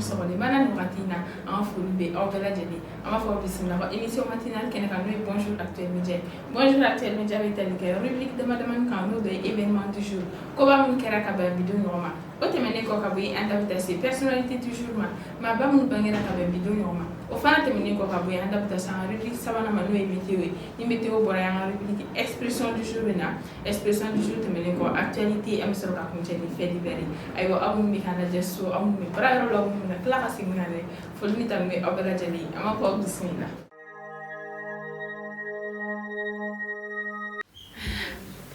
sɔgɔlen bana nin wagati in na an ka foli bɛ aw bɛɛ lajɛlen an b'a fɔ aw bisimila ko émission matinale kɛnɛ kan n'o ye bonjour actuel média bonjour actuel média bɛ tali kɛ rubrique dama damani kan n'o bɛ événement du jour koba minnu kɛra ka bɛn bidenw ɲɔgɔn ma o tɛmɛnen kɔ ka bɔ yen an da bɛ taa se personnalité du jour ma maaba minnu bangera ka bɛn bidenw ɲɔgɔn ma o fana tɛmɛnen kɔ ka bɔ yen an da bɛ taa se an ka rubrique sabanan ma n'o ye météo ye ni météo bɔra yan an ka rubrique expression du jour bɛ na expression du jour tɛmɛnen kɔ actualité an bɛ sɔrɔ ka kuncɛ ni fait divers ye ayiwa aw minnu bɛ k'an lajɛ so aw minnu bɛ baara yɔrɔ la aw minnu bɛ tila ka segin ka na foli ni tanu bɛ aw bɛɛ lajɛlen an b'a fɔ aw bisimila.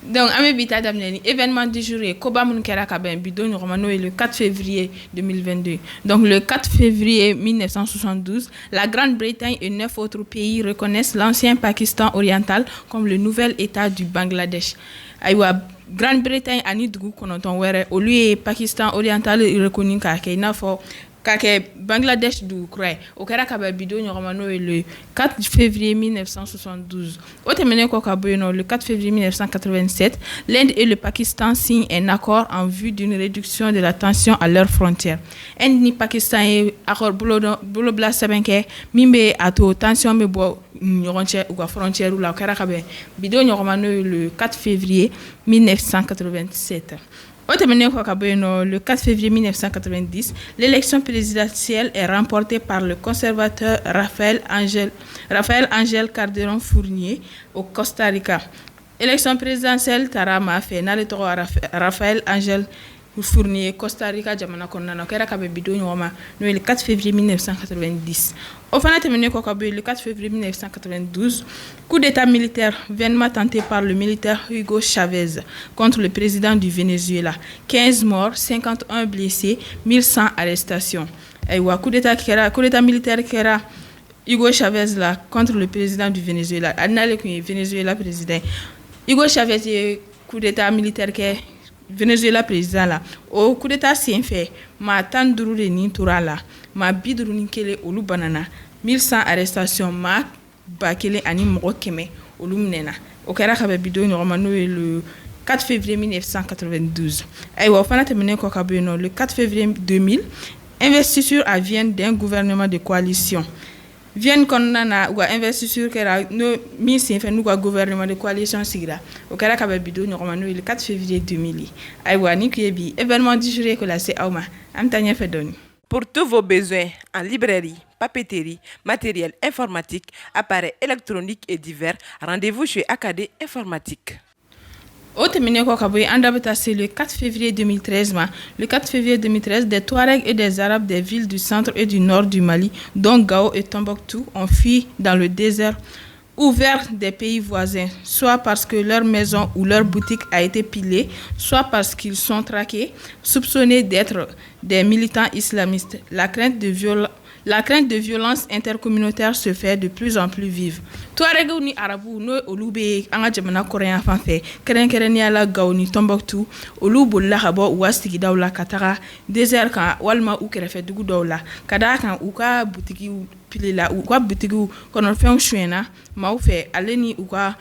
Donc, Amébita Damneni, événement du jour, Koba Munkera Kaben, Bidon Romano est le 4 février 2022. Donc, le 4 février 1972, la Grande-Bretagne et 9 autres pays reconnaissent l'ancien Pakistan oriental comme le nouvel État du Bangladesh. Aïwa, Grande-Bretagne, Ani Dougou, Konoton Were, au lieu Pakistan oriental, reconnu Kakena for Kake Bangladesh du Kray. Au Karakaba Bidon Romano est le 4 février 1972. Au Temene Kokaboyno, le 4 février 1987, l'Inde et le Pakistan signent un accord en vue d'une réduction de la tension à leurs frontières. Inde ni Pakistan et accord Bolobla Sabenke, Mimbe Ato, tension me bo ou à frontière ou la Karakabe. Bidon Romano est le 4 février 1987. Le 4 février 1990, l'élection présidentielle est remportée par le conservateur Rafael Ángel Calderón Fournier au Costa Rica. Élection présidentielle Tarama fait Rafael Ángel Fournier Costa Rica jamana konnana kera kabe bido nyoma no le 4 février 1990. Au final terminé le 4 février 1992, coup d'état militaire vainement tenté par le militaire Hugo Chavez contre le président du Venezuela. 15 morts, 51 blessés, 1100 arrestations. Aywa coup d'état militaire kera Hugo Chavez là contre le président du Venezuela. Annale que Venezuela président. Hugo Chavez coup d'état militaire que Venezuela président là au coup d'état sien fait ma tanduru de ni turala ma bidru ni kele olu banana 1100 arrestations ma bakele ani mogo keme olu mnena o kera ka be bido normano le 4 février 1992 aywa fana terminé ko ka be no le 4 février 2000 investiture à Vienne d'un gouvernement de coalition. Vienne konnana ou investiture kera no mi sin fe nuko gouvernement de coalition sigra o kera ka be bido normano le 4 février 2000 aywa ni kuyebi événement du jour ko la c'est awma am tanya fe doni. Pour tous vos besoins en librairie, papeterie, matériel informatique, appareils électroniques et divers, rendez-vous chez AKD Informatique. Au terminé c'est le 4 février 2013. Le 4 février 2013, des Touaregs et des Arabes des villes du centre et du nord du Mali, dont Gao et Tombouctou, ont fui dans le désert ouvert des pays voisins, soit parce que leur maison ou leur boutique a été pillée, soit parce qu'ils sont traqués, soupçonnés d'être des militants islamistes. La crainte de violence intercommunautaire se fait de plus en plus vive. Touareg ni Arabu no olube anga jamana coréen fanfé keren ya la Gao ni Tombouctou olubo la habo wastigi dawla katara désert kan walma u kerefe dugu dawla kada kan u ka boutique pilela u ka boutique kono fen chouena ma u fait aleni u ka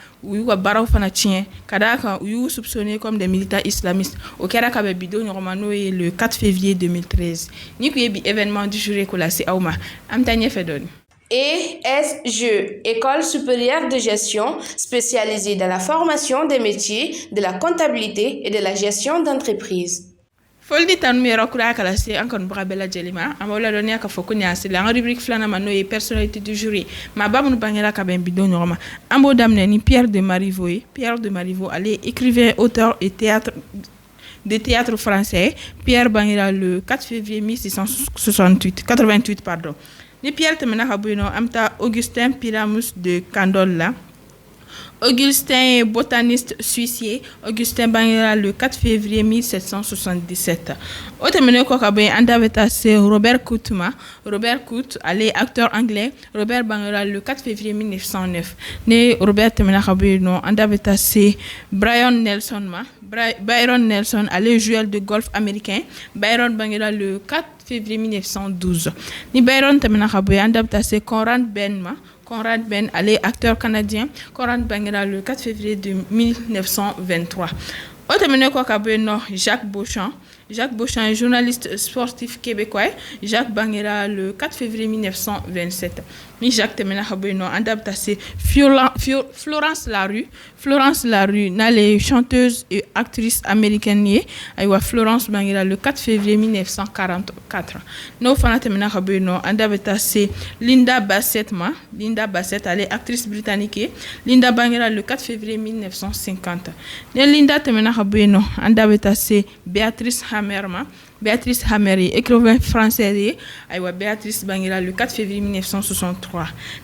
baraw fana tien kada kan u soupçonné comme des militants islamistes au kera ka be bido normano le 4 février 2013 ni ku yebi événement du jour ko la ci awma am tanye fedoni. ESG, École supérieure de gestion spécialisée dans la formation des métiers de la comptabilité et de la gestion d'entreprise. Foldi tan mi rokura kala se ankon brabela jelima amola donia ka fokuni asila en rubrique flana mano et personnalité du jour ma bamu bangela ka ben bidon norma ambo damne ni Pierre de Marivaux allez écrivain auteur et de théâtre français Pierre Bangira le 4 février 1688 pardon. Ni Pierre temena kabuino amta Augustin Pyramus de Candolle. Augustin botaniste suissier, Augustin Bangira le 4 février 1777. Au terminé Kokaboy Andaveta c'est Robert Cout, allez acteur anglais, Robert Bangira le 4 février 1909. Né Robert temena kaboy no Andaveta c'est Byron Nelson, allez joueur de golf américain, Byron Bangira le 4 février 1912. Ni Byron temena kaboy Andaveta c'est Conrad Ben, allez acteur canadien, Conrad Bangira le 4 février 1923. Au terminé Jacques Beauchamp, Jacques Beauchamp, journaliste sportif québécois. Jacques Banguera le 4 février 1927. Ni Jacques Temena Khaboyno adapté c'est Florence Larue. Florence Larue, les chanteuse et actrice américaine aywa Florence Banguera le 4 février 1944. No Fana Temena Khaboyno adapté c'est Linda Bassett Linda Bassett, elle est actrice britannique. Linda Banguera le 4 février 1950. Linda Temena Khaboyno adapté c'est Béatrice Hammer, écrivain français, Béatrice Banguera le 4 février 1963.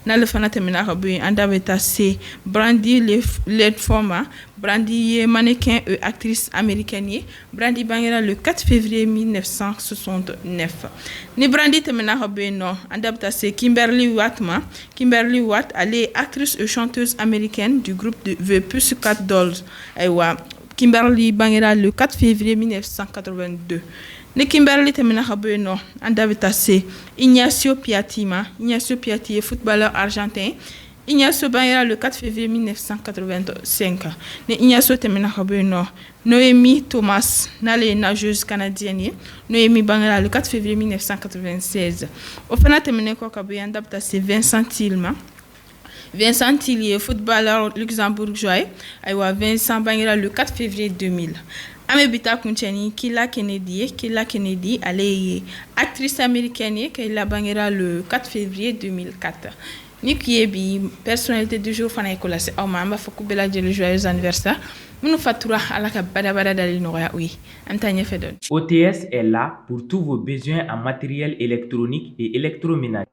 Dans le fanat Temena Khaboy, andaveta c'est Brandy Ledfoma, Brandy mannequin et actrice américaine. Brandy Banguera le 4 février 1969. Ni Brandy Temena Khaboy non, andaveta c'est Kimberly Watt, elle est actrice et chanteuse américaine du groupe de The Pussycat Dolls. Kimberly Banguera le 4 février 1982. Ne Kimberly Temena Khaboy no andaveta c'est Ignacio Piatti est footballeur argentin. Ignacio Banguera le 4 février 1985. Ne Ignacio Temena Khaboy no Noémie Thomas, les nageuse canadienne. Noémie Banguera le 4 février 1996. Au final Temena Khaboy andaveta c'est Vincent Tillier, footballeur luxembourgeois. Vincent Banguera le 4 février 2000. Amebita Kuncheni, Kila Kennedy, elle est actrice américaine, Kila Banguera le 4 février 2004. Niki personnalité du jour, Fana Ekolase, Aumamba Fokubela de le joyeux anniversaire. Nous fatura à la Kabada d'Alinoya, oui. Antanya Fedon. OTS est là pour tous vos besoins en matériel électronique et électroménager.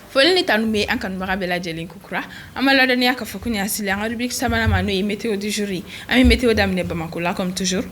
Foleni tanume ankan marabela jelin kukura amala dani aka fokuni asili en rubrique sabana manu et météo du jour ami météo d'amener Bamako là comme toujours.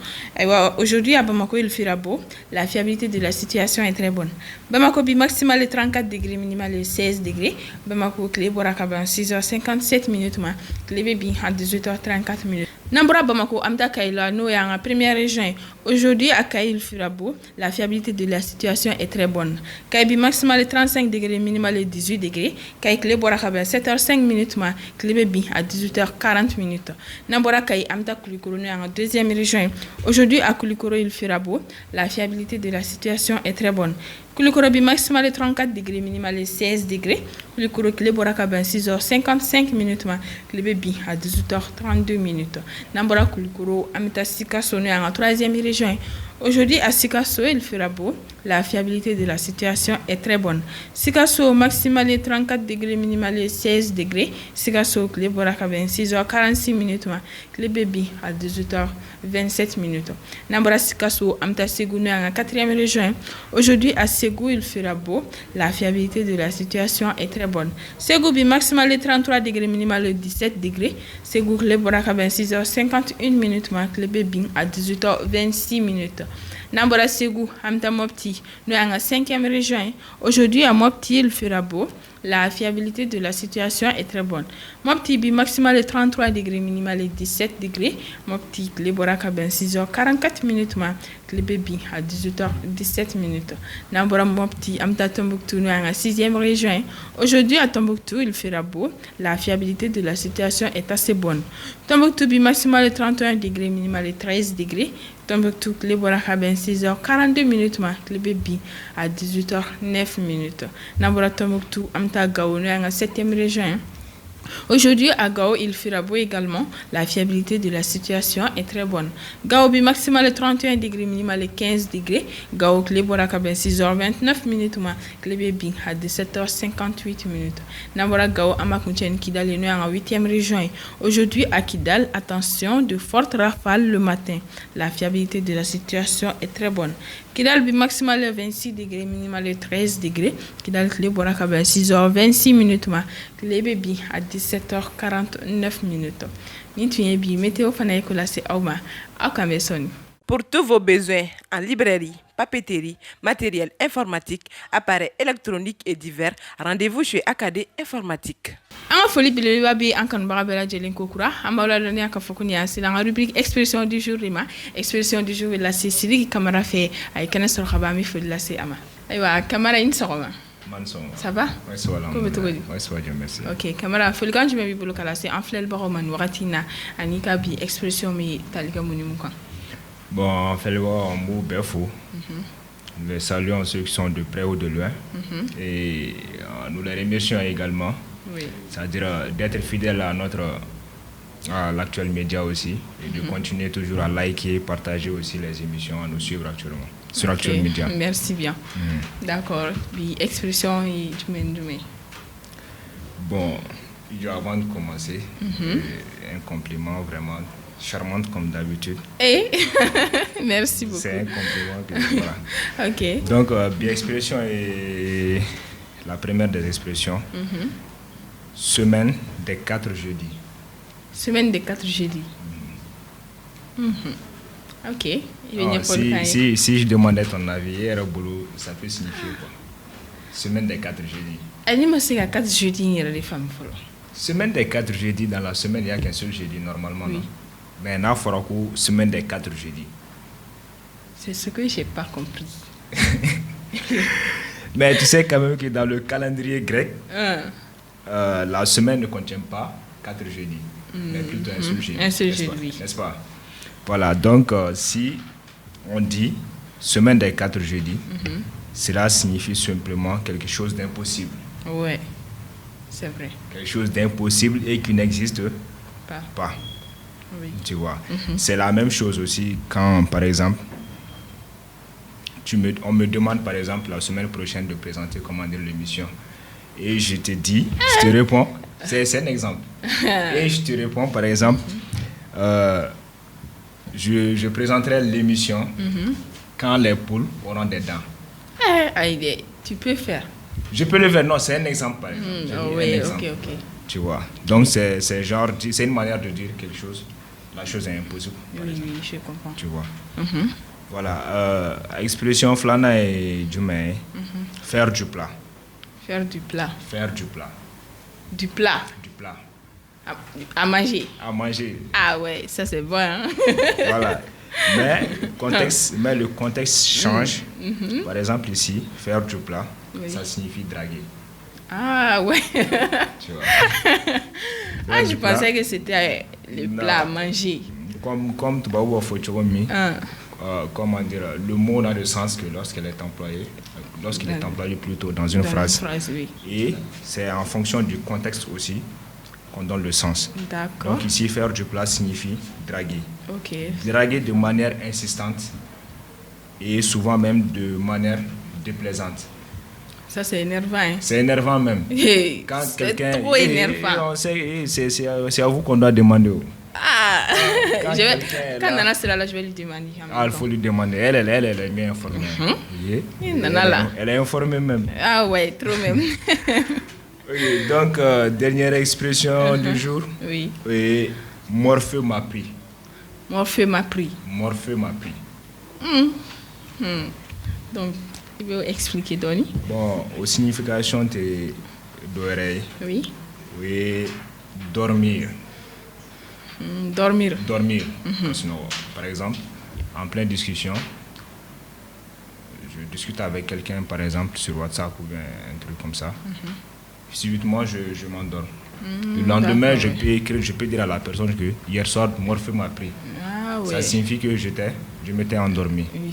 Aujourd'hui à Bamako il fera beau, la fiabilité de la situation est très bonne. Bamako bi maximal est 34 degrés, minimal est 16 degrés. Bamako clé boraka 6h57 minutes ma clé bi à 18h34 minutes. Nambra Bamako amda kaila no ya en première région. Aujourd'hui à Kaï il fera beau, la fiabilité de la situation est très bonne. Kaï maximal est 35 degrés, minimal est 18 degrés. Kaï clé boraka 7h05 minutes ma clé bi à 18h40 minutes. Nambra Kaï amda Kulikoro no ya en deuxième région. Aujourd'hui à Kulikoro il fera beau, la fiabilité de la situation est très bonne. Kulikoro bi maximal est 34 degrés, minimal est 16 degrés. Kulikoro clé boraka 6h55 minutes ma clé bi à 18h32 minutes. Nambra Kulikoro amita Sikasso no ya en troisième région. Aujourd'hui à Sikasso il fera beau, la fiabilité de la situation est très bonne. Sikasso maximal est 34 degrés, minimal est 16 degrés. Sikasso clé boraka 6h46 minutes ma clé bi à 18h27 minutes. Nambra Sikasso amita Ségou no ya en quatrième région. Aujourd'hui à Ségou il fera beau, la fiabilité de la situation est très bonne. Ségou bi maximal est 33 degrés, minimal est 17 degrés. Ségou clé boraka 6h51 minutes ma clé bi à 18h26 minutes. Nambora Ségou amta Mopti nous en 5e région. Aujourd'hui à Mopti il fera beau, la fiabilité de la situation est très bonne. Mopti bi maximal est 33 degrés, minimal est 17 degrés. Mopti clé boraka 6h44 minutes ma clé bi à 18h17 minutes. Nambora Mopti amta Tombouctou nous en 6e région. Aujourd'hui à Tombouctou il fera beau, la fiabilité de la situation est assez bonne. Tombouctou bi maximal est 31 degrés, minimal est 13 degrés. Tombouctou clé boraka 6h42 minutes ma clé bi à 18h09 minutes. Nambora Tombouctou amta Gao nous en 7e région. Aujourd'hui à Gao il fera beau également, la fiabilité de la situation est très bonne. Gao bi maximal est 31 degrés, minimal est 15 degrés. Gao clé boraka 6h29 minutes ma clé bi à 17h58 minutes. Nambora Gao amakunchen Kidal nous en 8e région. Aujourd'hui à Kidal, attention de fortes rafales le matin. La fiabilité de la situation est très bonne. Kidal bi maximal est 26 degrés, minimal est 13 degrés. Kidal clé boraka 6h26 minutes ma clé bi à 17h49 minutes. Nituye bi météo fana Ekolase Auma Akamesoni. Pour tous vos besoins en librairie, papeterie, matériel informatique, appareils électroniques et divers, rendez-vous chez AKD Informatique. Anga foli bileba bi ankan barabela jelen kokura amala doni aka fokuni asila nga rubrique expression du jour rima expression du jour la Siri Camara fait ay kana sor xabami foli la c'est ama aywa Camara in soroma ça va? Oui, ça va. Comment tu vas? Oui, ça va, Dieu merci. Ok, Camara, faut le quand je me bolo kala c'est en flel baroman waratina anika bi expression mi talika muni muka. Bon, en fait, on mot Berfou. Nous saluons ceux qui sont de près ou de loin. Et nous les remercions également. Oui. C'est-à-dire d'être fidèles à l'actuel média aussi. Et de continuer toujours à liker, partager aussi les émissions, à nous suivre actuellement. Sur l'actuel média. Merci bien. D'accord. Puis, expression et du. Bon, avant de commencer, un compliment vraiment charmante comme d'habitude. Et merci beaucoup. C'est un compliment que voilà. Ok. Donc, bien expression est la première des expressions. Semaine des 4 jeudis. Semaine des 4 jeudis. Ok. Si je demandais ton avis, ça peut signifier quoi? Semaine des 4 jeudis. Elle sais qu'il 4 jeudis, il y a les femmes. Semaine des 4 jeudis, dans la semaine, il n'y a qu'un seul jeudi normalement. Oui. Non? Mais il faut une semaine des 4 jeudis. C'est ce que je n'ai pas compris. Mais tu sais quand même que dans le calendrier grec, la semaine ne contient pas 4 jeudis, mais plutôt un seul jeudi. Un seul jeudi. N'est-ce pas? Voilà, donc si on dit semaine des 4 jeudis, cela signifie simplement quelque chose d'impossible. Ouais, c'est vrai. Quelque chose d'impossible et qui n'existe pas. Oui. Tu vois. C'est la même chose aussi quand, par exemple, on me demande, par exemple, la semaine prochaine de présenter comment dire l'émission. Et je te dis, je te réponds, c'est un exemple. Et je te réponds, par exemple, je présenterai l'émission quand les poules auront des dents. Tu peux faire. Je peux le faire, non, c'est un exemple, par exemple. Oui, un exemple. ok. Tu vois. Donc, c'est une manière de dire quelque chose. La chose est impossible. Oui, je comprends. Tu vois. Voilà. Expression flana et Djumé. Faire du plat. Faire du plat. Faire du plat. Du plat. Du plat. À manger. À manger. Ah ouais, ça c'est bon. Hein? Voilà. Mais le contexte change. Par exemple ici, faire du plat, ça signifie draguer. Ah ouais. Tu vois. Je pensais que c'était le plat à manger. Comme tu vas voir comment dire, le mot n'a de sens que lorsqu'il est employé plutôt dans une phrase. Oui. Et c'est en fonction du contexte aussi qu'on donne le sens. D'accord. Donc ici, faire du plat signifie draguer. Ok. Draguer de manière insistante et souvent même de manière déplaisante. Ça, c'est énervant. Hein? C'est énervant même. Quand c'est trop énervant. C'est à vous qu'on doit demander. Quand Nana sera là, je vais lui demander. Il faut lui demander. Elle est bien informée. Elle est informée même. Ah ouais, trop même. Okay, donc, dernière expression du jour. Oui. Et Morphée m'a pris. Morphée m'a pris. Morphée m'a pris. Donc, tu veux expliquer, Donny? Bon, aux significations d'oreille. Oui. Oui, dormir. Dormir. Dormir. Sinon, par exemple, en pleine discussion, je discute avec quelqu'un, par exemple, sur WhatsApp ou bien un truc comme ça. Subitement, je m'endors. Le lendemain, je peux dire à la personne que hier soir, Morphée m'a pris. Ah, ouais. Ça signifie que je m'étais endormi. Oui,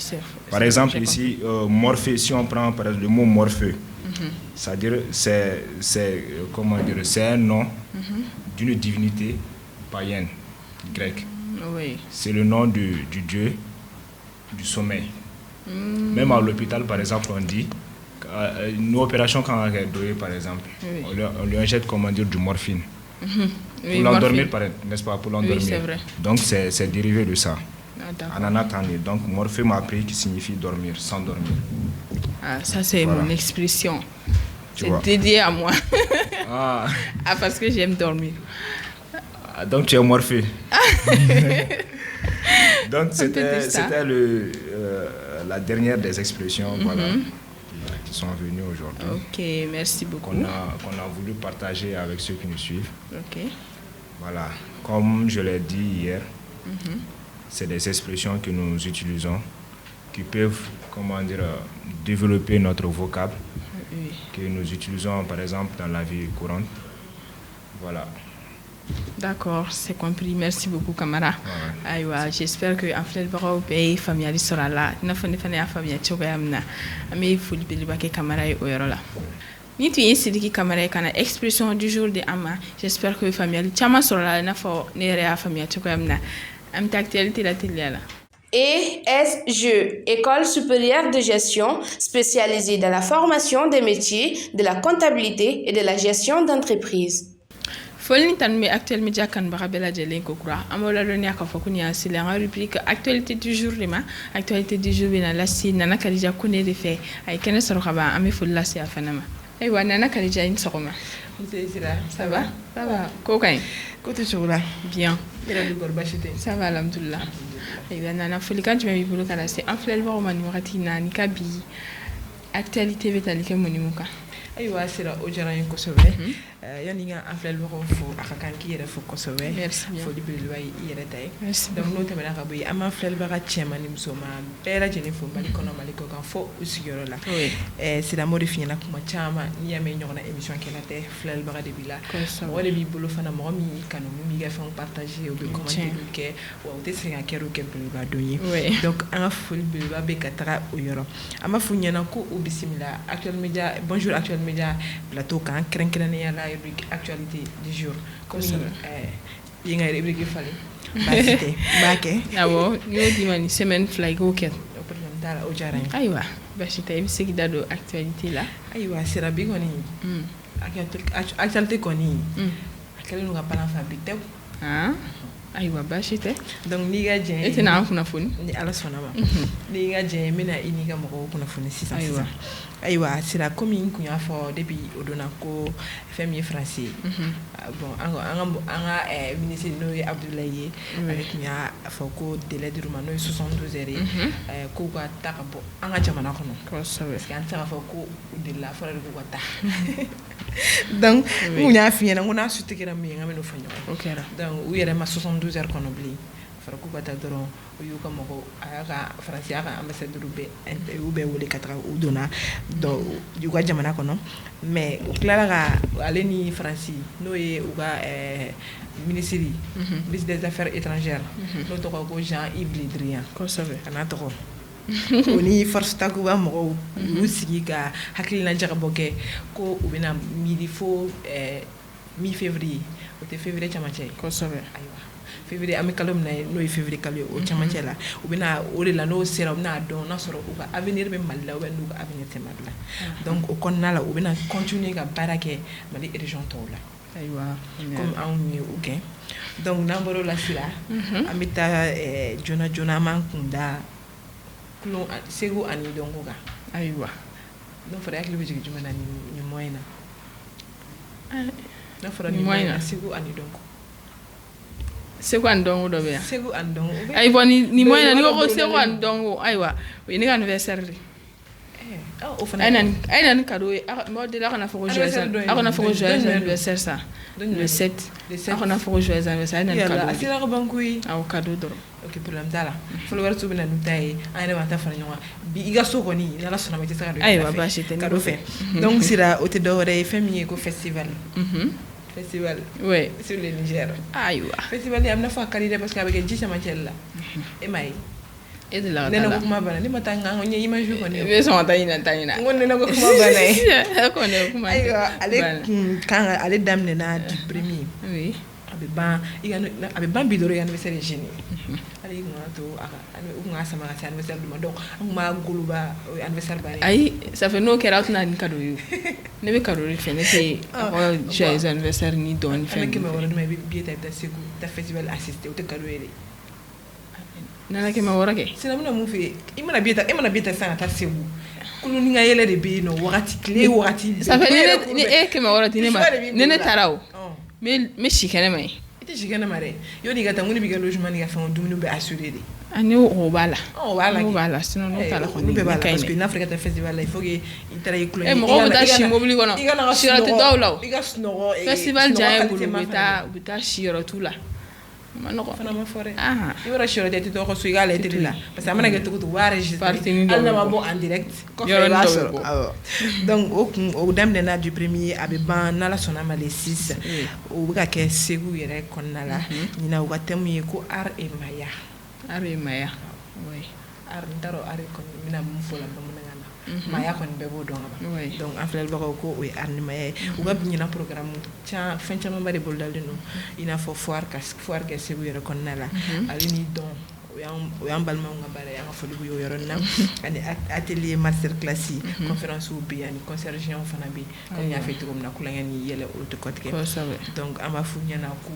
par exemple, ici, Morphée, si on prend par exemple, le mot Morphée, c'est-à-dire c'est un nom d'une divinité païenne grecque. Oui. C'est le nom du dieu du sommeil. Même à l'hôpital, par exemple, on dit une opération quand on a doué, par exemple, on lui injecte du morphine. Pour l'endormir, n'est-ce pas? Pour l'endormir. Oui, c'est vrai. Donc c'est dérivé de ça. D'accord. Donc morphée m'a pris qui signifie dormir, s'endormir. Ah, ça c'est mon expression. C'est vois. dédié à moi. Ah, parce que j'aime dormir. Donc tu es morphée. Donc c'était la dernière des expressions qui sont venues aujourd'hui. Ok, merci beaucoup. Qu'on a voulu partager avec ceux qui nous suivent. Ok. Voilà, comme je l'ai dit hier, c'est des expressions que nous utilisons qui peuvent, développer notre vocable, que nous utilisons par exemple dans la vie courante. Voilà. D'accord, c'est compris. Merci beaucoup, Camara. Aïwa, j'espère que en fait, le pays familial sera là. N'a pas de famille, tu vois, mais il faut le Camara et Oyorola. Ni tu es Sidiki Camara et expression du jour de Ama. J'espère que la famille, Chama sera là. N'a pas de famille, tu vois, am actualité la télé là. ESG, École supérieure de gestion spécialisée dans la formation des métiers de la comptabilité et de la gestion d'entreprise. Folni tan me actuel media kan ba bela jelen ko kura amola do nya ka fokuni asile en rubrique actualité du jour lima actualité du jour bina la si nana kalija kune de fait ay kene soro khaba ame ful la si afanama ay wa nana kalija in sokoma ça va ko kay Côté sur là. bien ça va alhamdulillah ay wa nana fuli kan jme bulu kala c'est en flel ba man wakati na ni kabi actualité betalike monimuka Ayiwa sira o jara yin kosɛbɛ yani nga an filɛlibagaw fo a ka kan k'i yɛrɛ fo kosɛbɛ foli belebeleba ye i yɛrɛ ta ye donc n'o tɛmɛna ka bɔ yen an b'an filɛlibaga cɛman ni musoman bɛɛ lajɛlen fo mali kɔnɔ mali kɔ kan fo u sigiyɔrɔ la silamɛw de fiɲɛna kuma caman n'i y'a mɛn ɲɔgɔnna émission kɛla tɛ filɛlibaga de b'i la mɔgɔ de b'i bolo fana mɔgɔ min y'i kanu min b'i ka fɛnw partager u bɛ commentaire kɛ wa u tɛ segin ka kɛ belebeleba don ye donc an ka foli belebeleba bɛ ka taga o yɔrɔ an b'a f'u ɲɛna ko u bisimila actuel média bonjour actuel média plateau kan kɛrɛnkɛrɛnnenya la rubrique actualité du jour comme yi nga rubrique fale basité baake awo yo di mani semaine fly go ket problème dara o jarañ aywa basité bi segi dado actualité la aywa sira bi koni actualité koni akele no ga palan fa bi tew aywa basité donc ni ga jen ete na kuna funi ni ala sonama ni ga jen mina ini ga moko kuna funi sisa aywa sira comme in kunya fo depuis odona ko femme français bon anga ministre no Abdoulaye avec nya fo ko délai de romano 72 heures ko ga ta bo anga jamana kono parce que an ta fo ko de la fora ko ga ta donc munya fi na ngona sutikira mi ngame no fanyo donc u yere ma 72 heures kono bli fara ko ga ta doron yu ka moko aka français aka ambassadeur be wole katra u dona do yu ka jamana kono mais o clara ga ale ni français no ye u ga ministre des affaires étrangères no to ko Jean-Yves Le Drian ko sabe ana to oni force takuba mo u sigi ka hakilina jagabo ke ko u bina midi fo mi février o te février chamache ko sabe aywa février ami kalom na no février kalio o chamache la u bina o le la no sera na do na soro u ka avenir be malla o bendu ka avenir te malla donc o konna la u bina continuer ka barake mali région to la aywa comme on mi ok donc namboro la sila amita jona man kunda kulon sego ani dongo ga aywa donc faudrait que le budget du mana ni moyenne na fara ni moyenne sego ani dongo sego an dongo do be sego an dongo ay boni ni moyenne ni ko sego an dongo aywa we ni anniversaire aynan cadeau mo de la kana foko joyeux akona foko joyeux anniversaire ça le 7 akona foko joyeux anniversaire aynan cadeau asira ko bankui aw cadeau doro ok problème dala folo wertu bina nutaye ayne ba ta fara nyoma bi iga soko ni na la sona meti saka do aywa ba chete cadeau fait donc sira ote dore famille ko festival festival ouais sur le Niger aywa festival ya amna fa kalide parce que avec ji sama cella e mai et de la nena ko kuma bana ni matanga ngonye image ko ne be so tayina ngonne na ko kuma bana ko ne kuma aywa ale kan ale damne na du premier oui abe ban bidoro ya anniversaire jeni ale ngato aka nga sama ka anniversaire duma donc ma goluba anniversaire bari ay ça fait no kera tuna ni cadeau yo ne be cadeau fait ne te joyeux anniversaire ni don fait avec ma wala duma bi ta segu ta festival assister o te cadeau ele nana ke ma wora ke sina muna mu fe imana bieta sana ta segu kulu ni nga yele de be no wakati clé wakati ça fait ni ke ma wora tine ma ne tarao mais chikene mai ite chikene mare yo diga tanguni biga logement ni ga fa dumunu be assuré de ani o bala sinon no tala ko ni parce que en Afrique ta festival il faut que itara iklo e mo da shi mobili kono shira te dawlaw iga snogo festival jaay bulu beta shira tula Manoko. Fana ma fɔ dɛ. Ah. I b'a dɔn siyɔrɔ tɛ tɔgɔ so i k'a lajɛ télé la parce que a mana kɛ cogo o cogo u b'a enregistré Partini dɔ hali n'a bɛ ma bɔ. bɔ en direct kɔfɛ Yɔrɔnin i b'a dɔ bɛ sɔrɔ bɔ. awɔ donc o daminɛna du premier a bɛ ban n'Ala sɔnna ma le 6 o bɛ ka kɛ Segu yɛrɛ kɔnɔna la ɲinan u ka thème ye ko art et maya. Art et maya. Oui. Art n t'a dɔn art kɔni n bɛna mun fɔ la bamanankan na maya kɔni bɛɛ b'o dɔn ka ban Oui. donc an filɛlibagaw ko o ye art ni maya ye u ka ɲinan programme fɛn camanba de bolodalen don i n'a fɔ foire kɛ Segu yɛrɛ kɔnɔna la ale ni dɔn o y'an balimaw ka baara ye an ka foli b'u ye o yɔrɔnin na ani atelier master class conférence bɛ yen ani concert géant fana bɛ yen comme n y'a fɔ cogo min na kulonkɛ ni yɛlɛ o tɛ kɔtigɛ donc an b'a f'u ɲɛna ko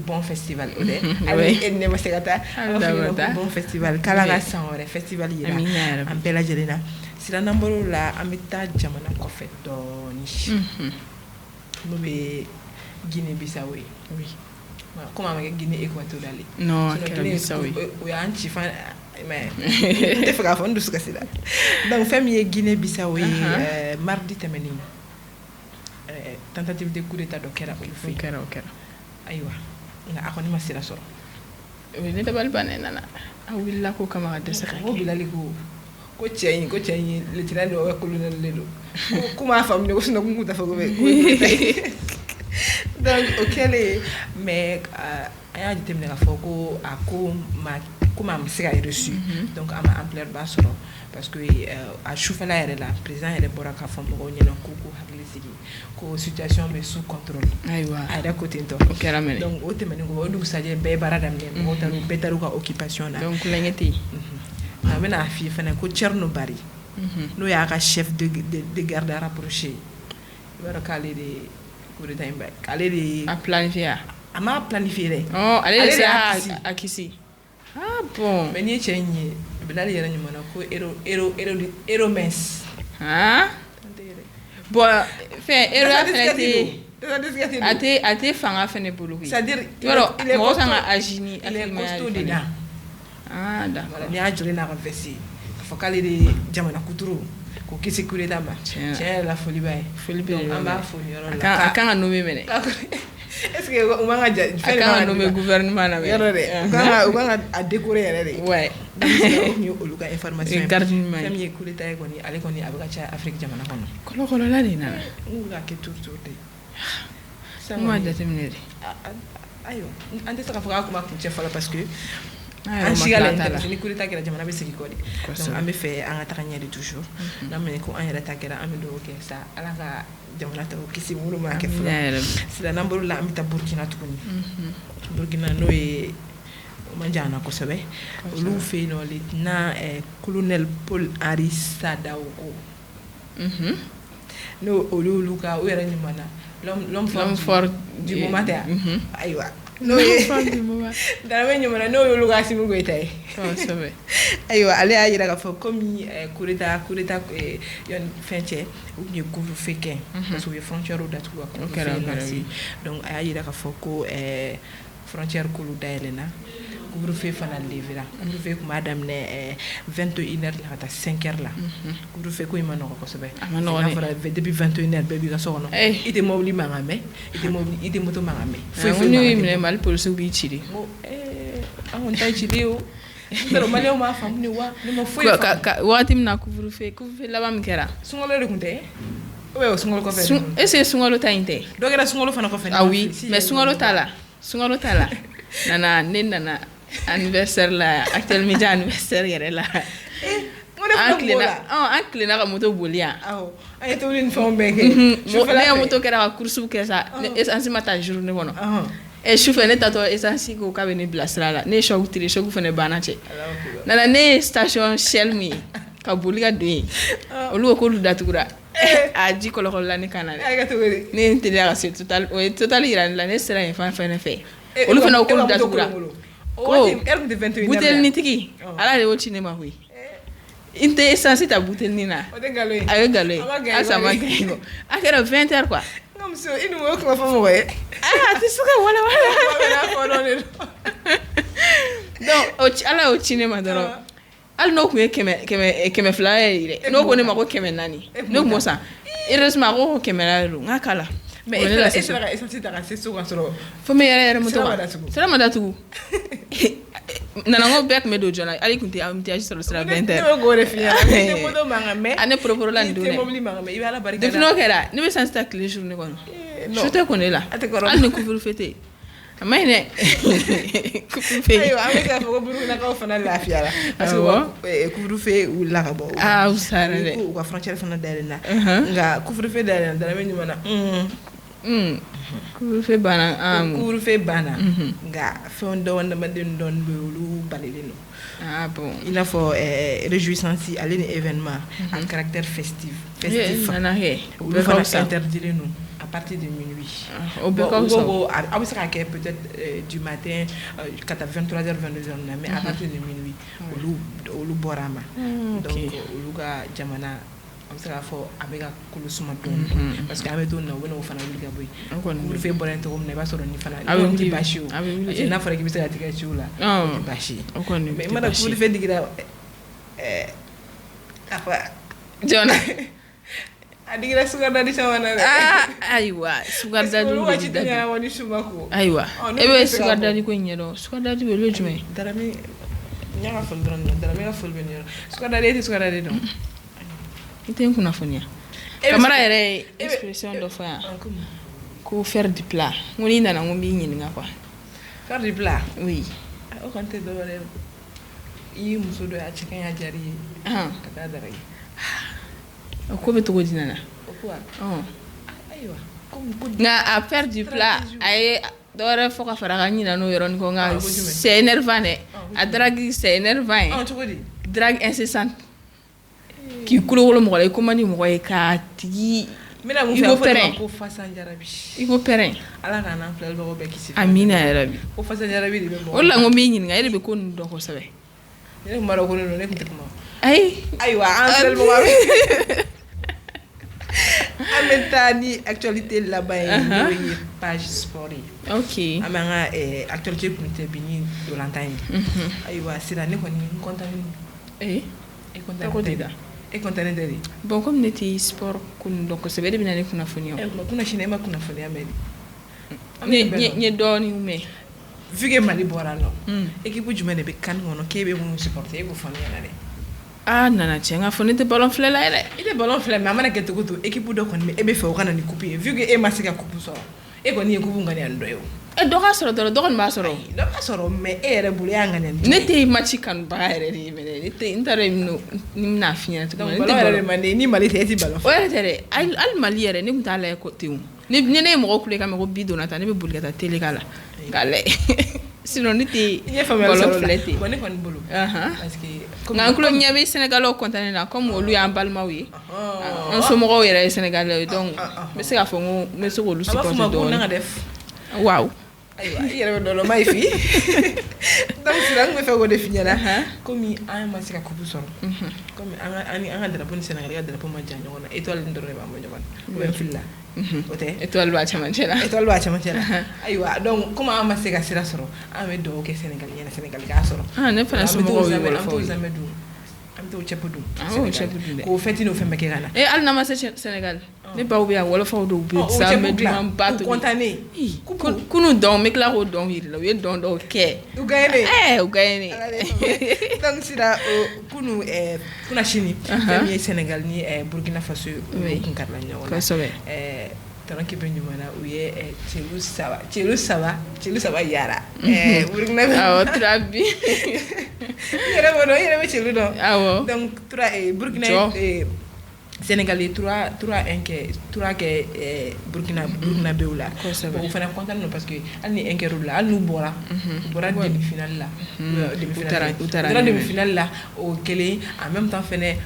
bon festival o dɛ hali e ni ne ma se ka taa an b'a f'u ɲɛna ko bon festival k'Ala ka san wɛrɛ festival yira an bɛɛ lajɛlen na sira n'an bɔr'o la an bɛ taa jamana kɔfɛ dɔɔni n'o bɛ Guinée Bissau ye comme a ma kɛ Guinée équatoriale ye non kɛra Bissau ye o y'an ci fan mais n tɛ fɛ k'a fɔ n dusu kasi la donc fɛn min ye Guinée Bissau ye mardi tɛmɛnen tentative de coup d'état dɔ kɛra olu fɛ yen o kɛra ayiwa nka a kɔni ma sira sɔrɔ ne dabali banna nana a wulila ko kama ka dɛsɛ ka kɛ Bilali ko cɛ in ye lieutenant dɔ bɛ colonel de don ko m'a faamu ko sinon kun t'a fɔ ko bɛ donc o kɛlen mais an y'a jateminɛ k'a fɔ ko a ko ma se ka reçu donc a ma ampleur ba sɔrɔ parce que a sufɛla yɛrɛ la président yɛrɛ bɔra k'a fɔ mɔgɔw ɲɛna ko hakili sigi ko situation bɛ sous contrôle ayiwa a yɛrɛ ko ten tɔ o kɛra mɛnɛ donc o tɛmɛnen kɔ o dugusajɛ bɛɛ ye baara daminɛ mɔgɔw bɛɛ taar'u ka occupation na donc kulonkɛ tɛ yen a bɛna a f'i ye fana ko Thierno Bari n'o y'a ka chef de garde rapproché i b'a dɔn k'ale de coup d'état in bɛ k'ale de a planifié a m'a planifié dɛ ale de se a kisi ah bon mais n'i ye cɛ in ye Bilali yɛrɛ ɲuman na ko Eromens bon fɛn Eroya fɛnɛ tɛ a tɛ fanga fɛnɛ bolo koyi c'est-à-dire mɔgɔ kan ka agir ni costaud de la ah d'accord n'i y'a jɔlen n'a ka veste k'a fɔ k'ale de jamana kuturu ko kisi coup d'état ma tiɲɛ yɛrɛ la foli b'a ye foli bɛ an b'a fo nin yɔrɔ la a kan ka nommé mɛnɛ est-ce que u man ka a kan ka nommé gouvernement na yɔrɔ dɛ u kan ka a décorer yɛrɛ de ouais donc ni olu ka information ye garde ɲuman fɛn min ye coup d'état ye kɔni ale kɔni a bɛ ka caya Afrique jamana kɔnɔ kɔlɔkɔlɔla de nana n bɛ ka kɛ tour de n m'a jateminɛ de ayiwa an tɛ se k'a fɔ k'a kuma kuncɛ fɔlɔ parce que an si ka laɲini ni coup d'état kɛra jamana bɛ segin kɔ de donc an bɛ fɛ an ka taga ɲɛ de toujours n'a mɛn ko an yɛrɛ ta kɛra an bɛ dugawu kɛ sa Ala ka jamana taw kisi minnu m'a kɛ fɔlɔ sisan n'an bɔr'o la an bɛ taa Burkina tuguni Burkina n'o ye o man jan na kosɛbɛ olu fɛ yen nɔ lieutenant colonel Paul Henri Sadaoko n'o olu ka o yɛrɛ ɲuman na l'homme fort du moment tɛ ayiwa n'o ye Darame ɲuman n'o y'olu ka Assimi Goïta ye ayiwa ale y'a jira k'a fɔ komi coup d'état yani fɛn cɛ u tun ye couvre-feu kɛ parce que u ye frontière datugu ka couvre-feu lancer donc a y'a jira k'a fɔ ko frontière k'olu dayɛlɛnna couvre-feu fana levera couvre-feu tun b'a daminɛ 21h la ka taa 5h la couvre-feu ko in ma nɔgɔ kosɛbɛ n'a fɔra depuis 21h bɛɛ b'i ka so kɔnɔ i tɛ mobili mankan mɛn i tɛ moto mankan mɛn foyi foyi n'u y'i minɛ Mali polisiw b'i ci de an kɔni t'a ci de o n'o maliyɛnw b'a faamu de wa ne ma foyi faamu wagati min na couvre-feu laban min kɛra sunkalo de tun tɛ ou bien o sunkalo kɔfɛ est-ce que sunkalo ta in tɛ dɔ kɛra sunkalo fana kɔfɛ ah oui mais sunkalo t'a la ne nana anniversaire la actuel media anniversaire yɛrɛ la an tilenna ka moto boli yan an ye tobili ni fɛnw bɛɛ kɛ ne ka moto kɛra ka course kɛ sa essence ma taa journée kɔnɔ sufɛ ne tatɔ essence ko k'a bɛ ne bila sira la ne ye choc tiri choc fana banna cɛ nana ne ye station Shell min ye ka boli ka don yen olu ko k'olu datugura a ji kɔlɔkɔlɔla ne kan na dɛ ne ye n teliya ka se Total o ye Total yira ne la ne sera yen fan fɛnɛ fɛ olu fana ko k'olu datugura ko butelini tigi Ala de y'o ci ne ma koyi i tɛ essence ta butelini na a ye nkalon ye halisa a ma gagné kɔ a kɛra 20h quoi muso i dun o kuma fɔ mɔgɔ ye a tɛ se ka wala donc Ala y'o ci ne ma dɔrɔn hali n'o tun ye kɛmɛ fila ye dɛ n'o ko ne ma ko 400 ne tun b'o san heureusement a ko 100 de don n k'a k'a la mais est ce que essence ta c'est souvent solo fo me yere mo to sera madatu nanango bek me do jona ali kunti amtiage sur le sera 20 no go refiya ne mo do manga me ane propre la ndone te mobli manga me ibala barika depuis no kera ne be sans ta clé journée kono je te connais là al ne couvre fêter amene couvre fête ayo ameka fo buru na ka fana la fiala parce que couvre fête ou la bo usara de ou frontière fana dale na nga couvre fête dale na dara me nyuma couvre fête bana couvre fête bana nga fondo wanda madin don be lu balilino bon il a faut réjouissance aller les événements à caractère festif nana he ou le faire interdire nous à partir de minuit au peut-être du matin 23h 22h mais à partir de minuit au lu borama donc au luga jamana on sera fort avec la couleur parce que avec on a fana liga boy on fait bon to ne ba soro ni fana on dit bashi o na fara ki bisa tika chula bashi mais mara pour fait digira apa jona adigira sugar daddy sawana aiwa sugar daddy wo ci tanya woni shumako aiwa ebe sugar daddy ko nyero sugar daddy be lo jume darami nyanga fol dron darami ga fol ben sugar daddy don iten kuna fonia camara yere expression do fa ko faire du plat ngoni nana ngombi nyinga quoi faire du plat oui o konte do wala yi muso do ya chicken ya jari kata dare ko be to godinana quoi aywa nga à faire du plat ay dore foka faraga nyina no yoron ko nga c'est énervant a drague c'est énervant drague incessante qui coule mo lay ko mani mo ka tigi mina mo fa ko fasan jarabi iko perin ala na nan flel bo be kisi amina ya rabbi ko fasan jarabi de mo wala ngo mi nyin nga yele be ko ndo ko sabe ne maro ko no ne ko ay aywa an flel bo amentani actualité là-bas page sport ok amanga actualité pour te bini do lantane aywa sira ne ko ni content content dali bon comme neti sport kun donc c'est bede binane kuna fonio kuna cinema kuna fonio amedi nye doni ume vuge mali borano équipe jumene be kan wono kebe mo supporter ko fonio nane nana chenga fonite ballon flé la ide ballon flé mais amana keto ko équipe do kon me ebe fe o kana ni couper vuge masika coupe so e ko ni coupe ngani ando yo doga soro dogon ma soro mais ere bulu yanga nen nete match kan baere ni mele nete intare no nimna finya to nete ballon mane ni mali teti ballon ouais tere al mali ere ni mutala ko tewu ni ne mo ko kule ka me ko bido na ta ne be bulu ka tele kala gale sinon nete ballon flete bonne kon bulu parce que na nkulo nyabe Sénégal o contane na comme olu ya balma wi on so mo ko yere Sénégal donc me se ka fongo me so ko lu supporter do waaw aywa yere do lo may fi donc sira me fe go definira comme an ma sika ko bu soro comme an dara bon Sénégal ya dara po ma janyo na étoile ndoro ba mo jogon ben filla ote étoile ba chamantela aywa donc comme an ma sika sira soro ame do ke Sénégal yana Sénégal ga soro ne fana so mo go wala fo am to chepudu ko fetino fembe ke gana al na ma Sénégal ne ba oubia wala fa do be sa me dum bato contané kunu don me claro don il la don do ke u gayne donc sira kunu kuna chini femme Sénégal ni Burkina Faso kun karla nyawala taran ki benyu mana uye chelu sawa yara Burkina trabi yere me chelu do donc Burkina Sénégal trois Burkina Beoula on fait content parce que alni enkeru la alnu bora demi-finale là demi-finale là au kele en même temps fene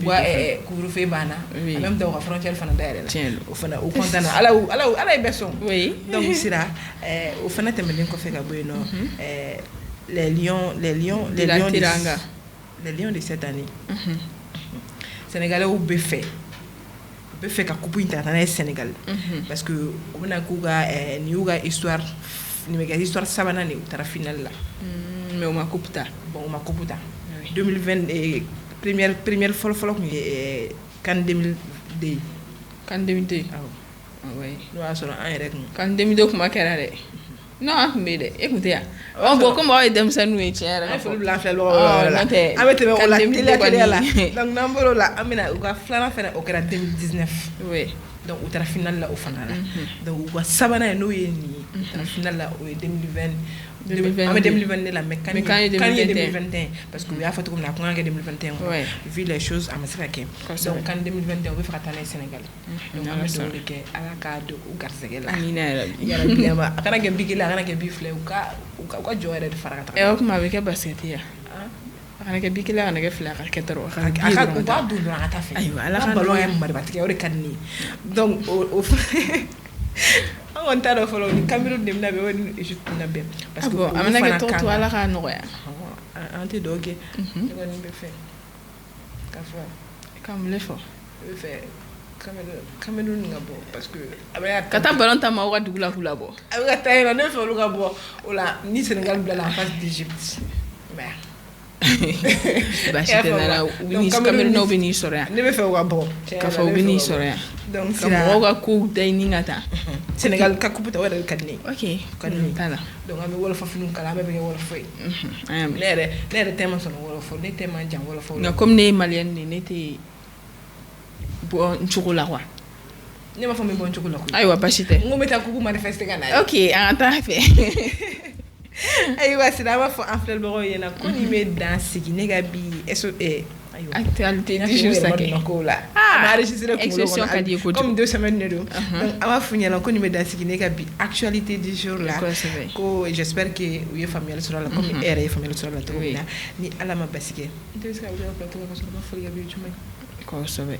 wa couvre-feu bana en même temps frontière fana daire au fana au content ala beson donc sira au fana temelen ko fe ka boyno les lions de cette année Sénégalais au buffet ka coupe internationale Sénégal parce que on a kuga niuga histoire ni mega histoire sabana ni tara finale là mais on ma couputa 2020 première follow ni kan 2002 kan 2002 Oui. n'o y'a sɔrɔ an yɛrɛ kun Kan 2002 kuma kɛra dɛ. Non, an kun bɛ dɛ. E kun tɛ yan. Bon comme aw ye denmisɛnninw ye tiɲɛ yɛrɛ an la ye fɔ. foli bila an filɛbagaw yɔrɔ la n'o tɛ, an bɛ tɛmɛ o la kan 2002 teliya la kɔni. donc n'an bɔr'o la an bɛna u ka filanan fɛnɛ o kɛra 2019 Oui. donc u taara finale la o fana la donc u ka sabanan ye n'o ye nin ye u taara finale la o ye 2020 an bɛ 2022 la mais kan ye 2021 parce que u y'a fɔ cogo min na ko an ka kɛ 2021 Ouais. vu les choses a ma se ka kɛ Kosɛbɛ. donc kan 2021 u bɛ fɛ ka taa n'a ye Sénégal donc an Ala bɛ sɔnna. dugawu de kɛ ala k'a don u garisɛgɛ la Amina yɛrɛ bi. yarabi a kana kɛ bi kelen a kana kɛ bi fila ye u ka jɔ yɛrɛ de fara ka taga O kuma a bɛ kɛ basket ye. A kana kɛ bi kelen a kana kɛ fila a ka kɛ dɔrɔn. a ka u b'a don dɔrɔn a ka taa fɛ Ayiwa, ala ka ka ballon nɔgɔya. ye maribatigɛ o de ka di ne ye donc o an kɔni t'a dɔn fɔlɔ ni Cameroun de bɛna bɛn ni Egypte bɛna bɛn parce que Bon, a mana kɛ tɔgɔ to ala k'a nɔgɔya. an tɛ dɔw kɛ ne kɔni bɛ fɛ k'a fɔ Ka mun de fɔ? ne bɛ fɛ Cameroun ka bɔ parce que a bɛ Ka taa ballon ta maaw ka dugu la k'u labɔ. a bɛ ka taa yen nɔ ne bɛ fɛ olu ka bɔ o la ni Sénégal bila la en face d'Égypte mais Baasi tɛ na la. Camerounnaw bɛ n'i sɔrɔ yan. ne bɛ fɛ u ka bɔ K'a fɔ u bɛ n'i sɔrɔ yan. donc Ka mɔgɔw ka kow da i ni ka taa. Sénégal ka coupe ta o yɛrɛ de ka di ne ye Ok. ka di ne ye T'a la. donc an bɛ wɔlɔfɔ finiw kala an bɛɛ bɛ kɛ wɔlɔfɔ ye An y'a mɛn. ne yɛrɛ tɛ ma sɔn wɔlɔfɔ ne tɛ ma jan wɔlɔfɔ la Nka comme ne ye maliyɛn de ye ne tɛ bɔ n cogo la quoi. ne m'a fɔ n bɛ bɔ n cogo la koyi Ayiwa baasi tɛ. n ko n bɛ taa kuku manifester ka na Ok an ka taa fɛ. ayiwa sira an b'a fɔ an filɛbagaw ɲɛna ko nin bɛ dan sigi ne ka bi ayiwa Actualité du jour sa kɛ. ko la Ah, a ma enregistré exception ka di ye kojugu. comme 2 semaines de don donc an b'a fɔ ɲɛna ko nin bɛ dan sigi ne ka bi actualité du jour la Kosɛbɛ. ko j'espère que u ye faamuyali sɔrɔ a la comme e yɛrɛ ye faamuyali sɔrɔ a la cogo min na Oui. ni ala ma basi kɛ n tɛ se ka wuli ka plateau kan ka sɔrɔ ma foli kɛ bi ye juma ye Kosɛbɛ.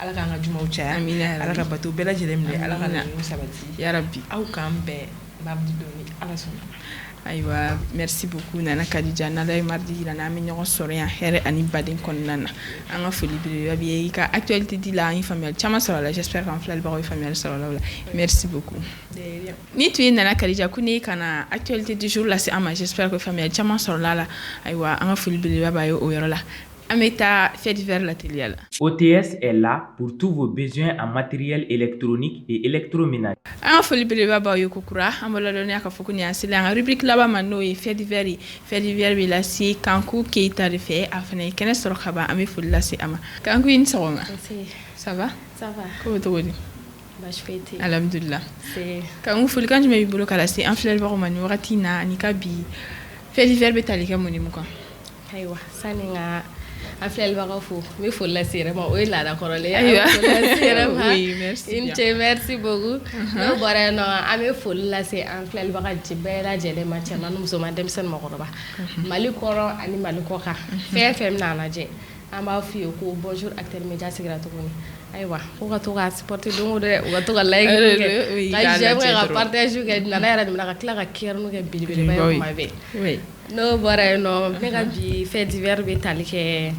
ala k'an ka jumaw caya Amina yarabi. ala ka bato bɛɛ lajɛlen minɛ ala ka Amina. laɲiniw sabati Yarabi. aw k'an bɛn mardi don ni ala sɔnna Ayiwa merci beaucoup Nana Kadija n'ala ye mardi jira n'an bɛ ɲɔgɔn sɔrɔ yan hɛrɛ ani baden kɔnɔna na an ka foli belebeleba b'i ye i ka actualité di la an ye faamuyali caman sɔrɔ a la j'espère qu'an filɛbagaw ye faamuyali sɔrɔ a la o la merci beaucoup ni tun ye Nana Kadija ko ne ka na actualité du jour lase an ma j'espère que faamuyali caman sɔrɔla a la ayiwa an ka foli belebeleba b'a ye o yɔrɔ la an bɛ taa fait divers la teliya la. OTS est là pour tous vos besoins en matériel électronique et électroménager. An ka foli belebeleba b'aw ye kokura an bɛ ladɔnniya k'a fɔ ko nin y'an selen an ka rubrique laban ma n'o ye fait divers ye fait divers bɛ lase Kanku Keyita de fɛ a fana ye kɛnɛ sɔrɔ ka ban an bɛ foli lase a ma Kanku i ni sɔgɔma. Ça va? Ça va. Ko bɛ cogo di? Baasi foyi tɛ yen. Alhamdulillah. C'est Kanku folikan jumɛn b'i bolo ka lase an filɛbagaw ma nin wagati in na ani ka bi fait divers bɛ tali kɛ mun ni mun kan? ayiwa sani n ka an filɛlibagaw fo n bɛ foli lase yɛrɛ ma o ye laada kɔrɔlen ye. Ayiwa. An bɛ foli lase yɛrɛ ma. Oui, merci I ni bien. ce merci beaucoup. n'o bɔra yen nɔ an bɛ foli lase an filɛlibaga bɛɛ lajɛlen ma cɛman ni musoman denmisɛnnin mɔgɔkɔrɔba Mali kɔrɔ ani Mali kɔ kan fɛn fɛn bɛna lajɛ an b'a f'i ye ko bonjour acteur média sigira tuguni ayiwa ko ka to ka supporter don o don dɛ u ka to ka like Oui, kɛ k'a ka j'aime lajɛ ka dɔrɔn. partage kɛ nana yɛrɛ de ka tila ka kɛrɛnu kɛ belebeleba ye Oui. kuma bɛɛ Oui. n'o bɔra yen nɔ ne ka bi fait divers bɛ tali kɛ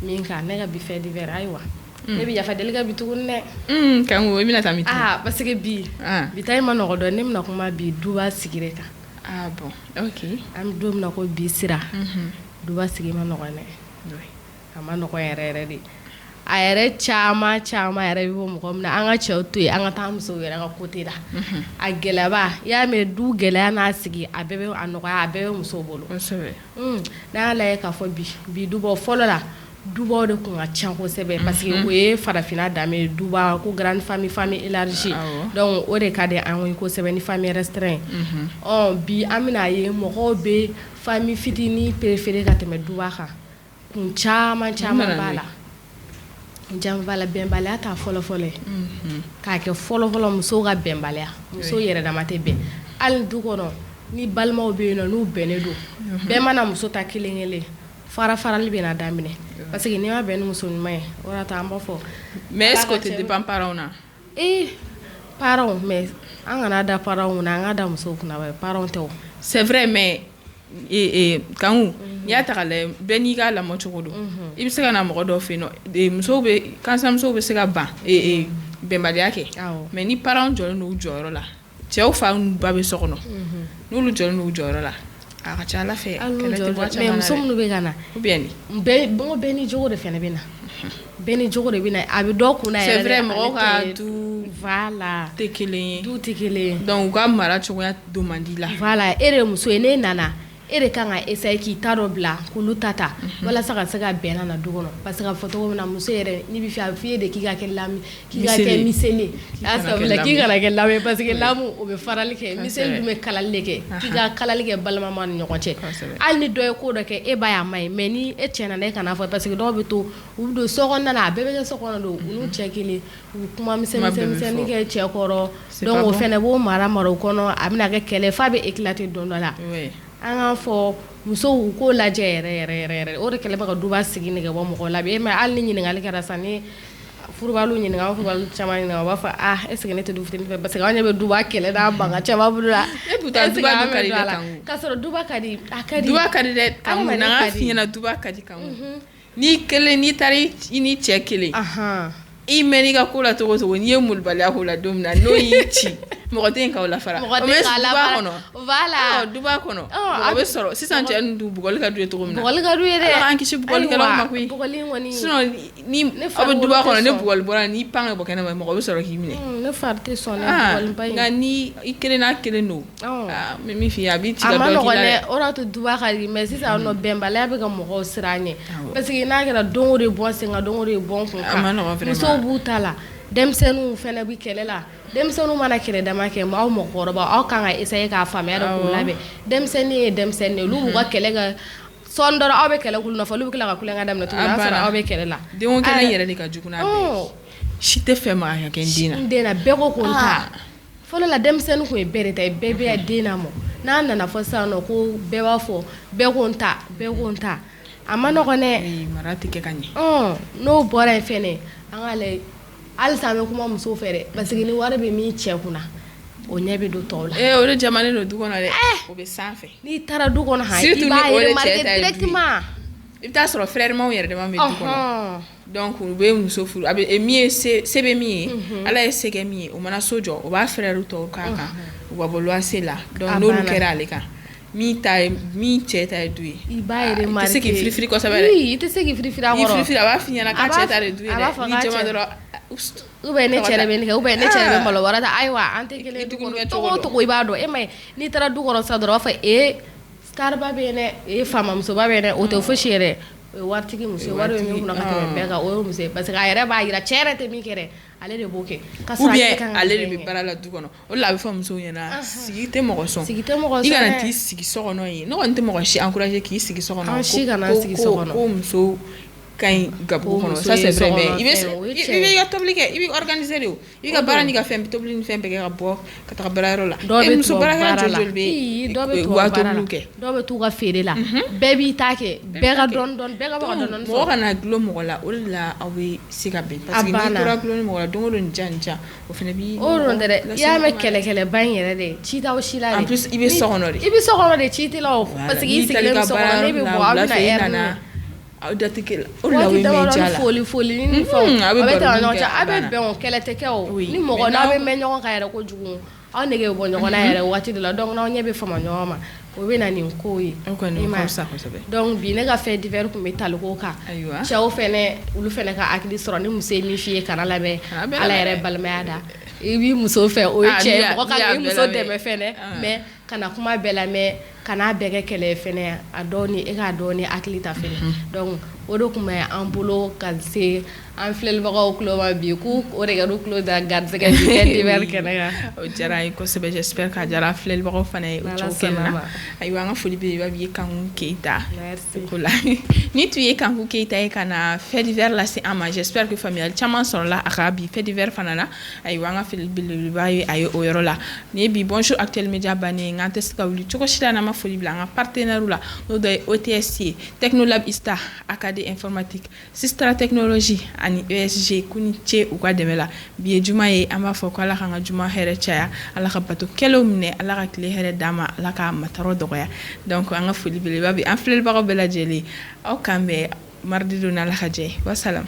min kan ne ka bi fait divers ayiwa ne bɛ yafa deli ka bi tuguni dɛ Kanku i bɛna taa min tun? parce que bi Ah. bi ta in ma nɔgɔ dɔn ne bɛna kuma bi duba sigi de kan Ah bon, ok. an bɛ don min na ko bi sira duba sigi ma nɔgɔ dɛ Oui. a ma nɔgɔ yɛrɛ yɛrɛ de a yɛrɛ caman yɛrɛ bɛ bɔ mɔgɔ min na an ka cɛw to yen an ka taa musow yɛrɛ ka côté la a gɛlɛyaba i y'a mɛn du gɛlɛya n'a sigi a bɛɛ bɛ a nɔgɔya a bɛɛ bɛ musow bolo Kosɛbɛ. n'an y'a lajɛ k'a fɔ bi dubɔ fɔlɔ la dubaw de tun ka ca kosɛbɛ parce que o ye farafinna danbe ye duba ko grande famille élargie Awɔ. donc o de ka di an ye kosɛbɛ ni famille restreint bi an bɛna ye mɔgɔw bɛ famille fitinin préféré ka tɛmɛ duba kan kun caman b'a la janfala bɛnbaliya ta fɔlɔfɔlɔ ye k'a kɛ fɔlɔfɔlɔ musow ka bɛnbaliya musow yɛrɛ dama tɛ bɛn hali du kɔnɔ ni balimaw bɛ yen nɔ n'u bɛnnen don bɛɛ mana muso ta kelen kelen fara-farali bɛ na daminɛ parce que n'i ma bɛn ni muso ɲuman ye o de la an b'a fɔ Mais est-ce que tu dépends parents na? parents mais an kana da parents kunna an ka da musow kunna bɛ parents tɛ o C'est vrai mais Kanku n'i y'a ta k'a lajɛ bɛɛ n'i ka lamɔ cogo don i bɛ se ka na mɔgɔ dɔw fɛ yen nɔ musow bɛ kansamusow bɛ se ka ban bɛnbaliya kɛ Awɔ. mais ni parents jɔlen don u jɔyɔrɔ la cɛw fa n'u ba bɛ so kɔnɔ n'olu jɔlen don u jɔyɔrɔ la a ka ca Ala fɛ hali n'u kɛlɛ tɛ bɔ a jɔlen mais caman muso na dɛ minnu bɛ ka na ou bien ni bɛɛ ni jogo de fana bɛ na beni jogo de bina abi do kuna c'est vrai mɔgɔw ka du voilà tɛ kelen ye du tɛ kelen ye donc u ka mara cogoya don man di la voilà e de muso ye ne nana e de kan ka essayer k'i ta dɔ bila k'olu ta walasa ka se ka bɛn na du kɔnɔ parce que a fɔ cogo min na muso yɛrɛ n'i bɛ fɛ a bɛ f'i ye de k'i ka kɛ miseli a sabula k'i kana kɛ lamɛ parce que lamu o bɛ farali kɛ miseli dun bɛ kalali de kɛ k'i ka kalali kɛ balimama ni ɲɔgɔn cɛ hali ni dɔ ye ko dɔ kɛ e ba y'a ma ye mais ni e tiɲɛna ne kana fɔ parce que dɔw bɛ to u bɛ don so kɔnɔna na a bɛɛ bɛ kɛ so kɔnɔ don u n'u cɛ kelen u bɛ kuma misɛnnin kɛ cɛ kɔrɔ donc o fɛnɛ b'o mara o kɔnɔ a bɛna kɛ kɛlɛ f'a bɛ éclater don dɔ la an k'a fɔ musow u k'o lajɛ yɛrɛ o de kɛlen bɛ ka duba sigi nɛgɛ bɔ mɔgɔ la mais hali ni ɲininkali kɛra sa ni furubalu ɲininka furubalu caman ɲininka u b'a fɔ est-ce que ne tɛ du fitinin fɛ parce que an ɲɛ bɛ duba kɛlɛ n'a bangan caman bolo la duba ka di dɛ Kanku k'a sɔrɔ duba ka di duba ka di dɛ Kanku n'an ka f'i ɲɛna duba ka di Kanku n'i taara i ni cɛ kelen i mɛn'i ka ko la cogo o cogo n'i ye molibaliya k'o la don min na n'o y'i ci mɔgɔ tɛ yen k'aw lafara o bɛ duba kɔnɔ duba kɔnɔ mɔgɔ bɛ sɔrɔ sisan cɛ ninnu bugɔli ka d'u ye cogo min na bugɔli ka d'u ye dɛ Ala k'an kisi bugɔlikɛlaw ma koyi sinon ni aw bɛ duba kɔnɔ ne bugɔli bɔra n'i pan ka bɔ kɛnɛma mɔgɔ bɛ sɔrɔ k'i minɛ ne fari tɛ sɔn ne bugɔli ba in nka ni i kelen n'a kelen don n bɛ min f'i ye a b'i ci ka dɔ k'i la a ma nɔgɔn dɛ o de y'a to duba ka di mais sisan nɔ bɛnbaliya bɛ ka mɔgɔw siran ɲɛ parce que n'a kɛra don o de bɔ n sen kan don o de bɔ n kun kan musow b'u ta la denmisɛnninw fɛnɛ bɛ kɛlɛ la denmisɛnninw mana kɛlɛ dama kɛ aw mɔgɔkɔrɔba aw kan ka essayer k'a faamuya de k'u labɛn denmisɛnnin ye denmisɛnnin ye olu b'u ka kɛlɛ kɛ sɔɔni dɔrɔn aw bɛ kɛlɛ k'u nɔfɛ olu bɛ tila ka kulonkɛ daminɛ tuguni o y'a sɔrɔ aw bɛ kɛlɛ la denw kelen yɛrɛ de ka jugu n'a bɛɛ si tɛ fɛ maga ka kɛ n den na bɛɛ ko ko n ta fɔlɔ la denmisɛnnin kun ye bɛɛ de ta ye bɛɛ bɛ den na mɔ n'a nana fɔ sisan nɔ ko bɛɛ b'a fɔ bɛɛ ko n ta bɛɛ ko n ta a ma nɔgɔn dɛ mara tɛ kɛ ka ɲɛ n'o bɔra yen fɛnɛ an ka lajɛ halisa an bɛ kuma musow fɛ dɛ parce que ni wari bɛ min cɛ kunna o ɲɛ bɛ don tɔw la o de jamanen don du kɔnɔ dɛ o bɛ sanfɛ n'i taara du kɔnɔ i b'a remarquer directement i bɛ taa sɔrɔ frɛrimaw yɛrɛ dama bɛ du kɔnɔ donc u bɛ muso furu a bɛ min ye se bɛ min ye ala ye se kɛ min ye o mana so jɔ o b'a frɛriw tɔw k'a kan u ka bɔ luwanse la donc n'olu kɛra ale kan min cɛ ta ye du ye i b'a remarquer i tɛ se k'i firifiri kosɛbɛ dɛ i tɛ se k'i firifiri a kɔrɔ n'i firifiri a b'a f'i ɲɛna k'a cɛ ta de du ye dɛ n'i jama dɔrɔn ou bien ne cɛ de bɛ nin kɛ ou bien ne cɛ de bɛ malo wɛrɛ ta ayiwa an tɛ kelen du kɔnɔ cogo o cogo i b'a dɔn e ma ye n'i taara du kɔnɔ sisan dɔrɔn u b'a fɔ kariba bɛ yen dɛ faamamusoba bɛ yen dɛ o tɛ fosi yɛrɛ o ye waritigi muso ye wari bɛ min kunna ka tɛmɛ bɛɛ kan o ye muso ye parce que a yɛrɛ b'a jira cɛ yɛrɛ tɛ min kɛ dɛ ale de b'o kɛ ou bien ale de bɛ baara la du kɔnɔ o de la a bɛ fɔ musow ɲɛna sigi tɛ mɔgɔ sɔn i kana t'i sigi so kɔnɔ yen ne kɔni tɛ mɔgɔ si encourager k'i sigi so kɔnɔ ko muso ka ɲi gabugu kɔnɔ ça c'est vrai mais i bɛ i ka tobili kɛ i bɛ organiser de o i bɛ ka baara n'i ka fɛn tobili ni fɛn bɛɛ kɛ ka bɔ ka taga baarayɔrɔ la muso baarakɛla joli bɛ u b'a tobiliw kɛ dɔw bɛ t'u ka feere la bɛɛ b'i ta kɛ bɛɛ ka dɔɔni bɛɛ ka bɔ ka dɔɔni mɔgɔ kana dulon mɔgɔ la o de la aw bɛ se ka bɛn parce que n'i tora dulon ni mɔgɔ la don o don nin ja o fana b'i o don tɛ dɛ i y'a mɛn kɛlɛkɛlɛba in yɛrɛ de ci t'aw si la de en plus i bɛ so kɔnɔ de i bɛ so kɔnɔ de ci tɛ la o parce que i sigilen bɛ so kɔnɔ ne bɛ bɔ aw bɛ na heure aw datigɛ o de la o ye mɛn ja la foli ni fɛnw a bɛ tɛmɛ ɲɔgɔn cɛ a bɛ bɛn o kɛlɛ tɛ kɛ o ni mɔgɔ n'aw bɛ mɛn ɲɔgɔn kan yɛrɛ kojugu aw nege bɛ bɔ ɲɔgɔn na yɛrɛ waati de la donc n'aw ɲɛ bɛ fama ɲɔgɔn ma o bɛ na nin ko ye donc bi ne ka fête d'hiver tun bɛ tali ko kan cɛw fɛnɛ olu fɛnɛ ka hakili sɔrɔ ni muso ye min f'i ye kana lamɛn ala yɛrɛ balimaya da i b'i muso fɛ o ye cɛ ye mɔgɔ ka i muso dɛmɛ fɛnɛ mais kana kuma bɛɛ lamɛn kana bɛɛ kɛ kɛlɛ fɛnɛ a dɔw ni e k'a dɔn ni hakili ta fɛnɛ donc o de tun bɛ an bolo ka se an filɛlibagaw tulo ma bi k'u o de kɛra u tulo da garisɛgɛ bi fête d'hiver kɛnɛ kan o diyara an ye kosɛbɛ j'espère k'a diyara an filɛlibagaw fana ye o cogo kɛnɛ na ayiwa an ka foli belebeleba b'i ye Kanku Keyita ko la ni tun ye Kanku Keyita ye ka na fête d'hiver lase an ma j'espère que faamuyali caman sɔrɔla a ka bi fête d'hiver fana na ayiwa an ka foli belebeleba ye a ye o yɔrɔ la ni ye bi bonjour actuel média bannen nka an tɛ se ka wuli cogo si la n'an ma foli bila an ka partenaire la n'o dɔ ye OTS ye Technolab ISTA AKD informatique Sistra technologie ani ESG k'u ni ce u ka dɛmɛ la bi ye juma ye an b'a fɔ ko ala k'an ka juma hɛrɛ caya ala ka bato kɛlɛw minɛ ala ka tile hɛrɛ d'an ma ala ka mataraw dɔgɔya donc an ka foli belebeleba bi an filɛlibagaw bɛɛ lajɛlen aw kan bɛn mardi don n'ala ka jɛ wasalam